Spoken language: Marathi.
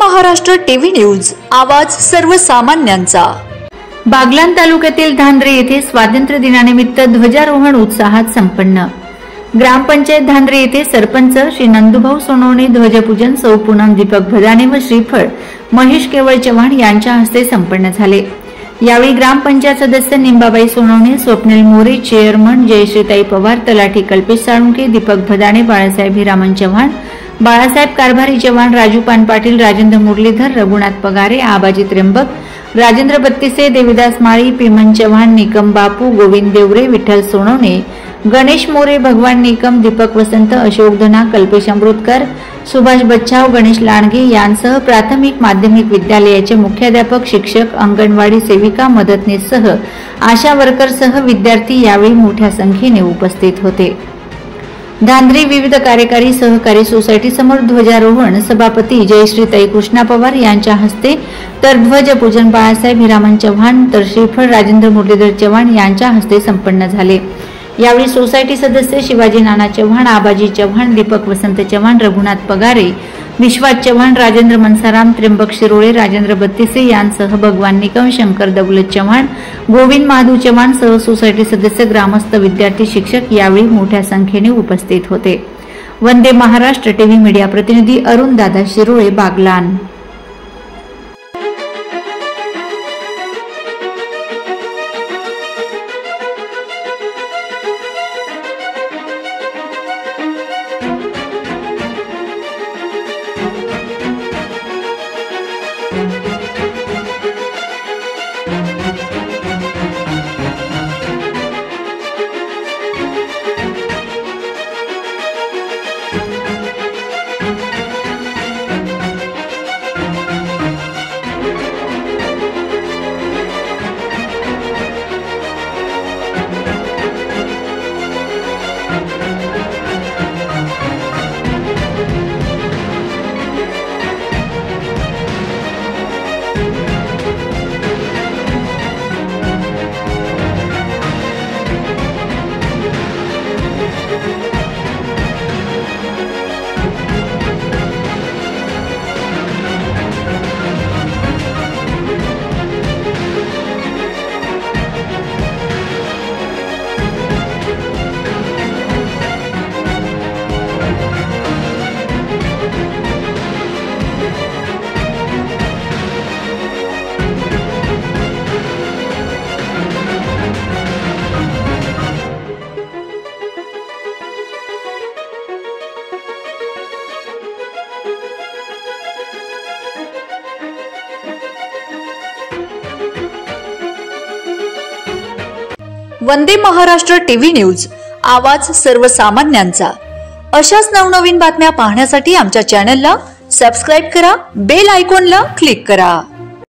महाराष्ट्र टीव्ही न्यूज, आवाज सर्वसामान्यांचा। बागलाण तालुक्यातील धांद्रे येथे स्वातंत्र्य दिनानिमित्त ध्वजारोहण उत्साहात संपन्न। ग्रामपंचायत धांद्रे येथे सरपंच श्री नंदुभाऊ सोनवणे, ध्वजपूजन सौ पूनम दीपक भदाणे व श्रीफळ महेश केवळ चव्हाण यांच्या हस्ते संपन्न झाले। यावेळी ग्रामपंचायत सदस्य निंबाबाई सोनवणे, स्वप्नील मोरे, चेअरमन जयश्रीताई पवार, तलाठी कल्पेश साळुंके, दीपक भदाणे, बाळासाहेब हिरामन चव्हाण, बाळासाहेब कारभारी चव्हाण, राजू पान पाटील, राजेंद्र मुरलीधर, रघुनाथ पगारे, आबाजी त्र्यंबक, राजेंद्र बत्तीसे, देविदास माळी, पिमन चव्हाण, निकम बापू, गोविंद देवरे, विठ्ठल सोनवणे, गणेश मोरे, भगवान निकम, दीपक वसंत, अशोक धना, कल्पेश अमृतकर, सुभाष बच्छाव, गणेश लांडगे यांसह प्राथमिक माध्यमिक विद्यालयाचे मुख्याध्यापक, शिक्षक, अंगणवाडी सेविका, मदतनीससह आशा वर्करसह विद्यार्थी यावेळी मोठ्या संख्येने उपस्थित होते। धांद्रे विविध कार्यकारी सहकारी सोसायटी समोर ध्वजारोहण सभापती जयश्रीताई कृष्णा पवार यांच्या हस्ते, तर ध्वजपूजन बाळासाहेब हिरामन चव्हाण, तर श्रीफळ राजेंद्र मुरलीधर चव्हाण यांच्या हस्ते संपन्न झाले। यावेळी सोसायटी सदस्य शिवाजी नाना चव्हाण, आबाजी चव्हाण, दीपक वसंत चव्हाण, रघुनाथ पगारे, विश्वास चव्हाण, राजेंद्र मनसाराम, त्र्यंबक शिरोळे, राजेंद्र बत्तीसे यांसह भगवान निकम, शंकर दौलत चव्हाण, गोविंद महादू चव्हाण सह सोसायटी सदस्य, ग्रामस्थ, विद्यार्थी, शिक्षक यावेळी मोठ्या संख्येने उपस्थित होते। वंदे महाराष्ट्र टीव्ही मीडिया प्रतिनिधी अरुण दादा शिरोळे, बागलाण। वंदे महाराष्ट्र टीव्ही न्यूज, आवाज सर्वसामान्यांचा। अशाच नवनवीन बातम्या पाहण्यासाठी आमच्या चॅनलला सबस्क्राइब करा, बेल आयकॉनला क्लिक करा।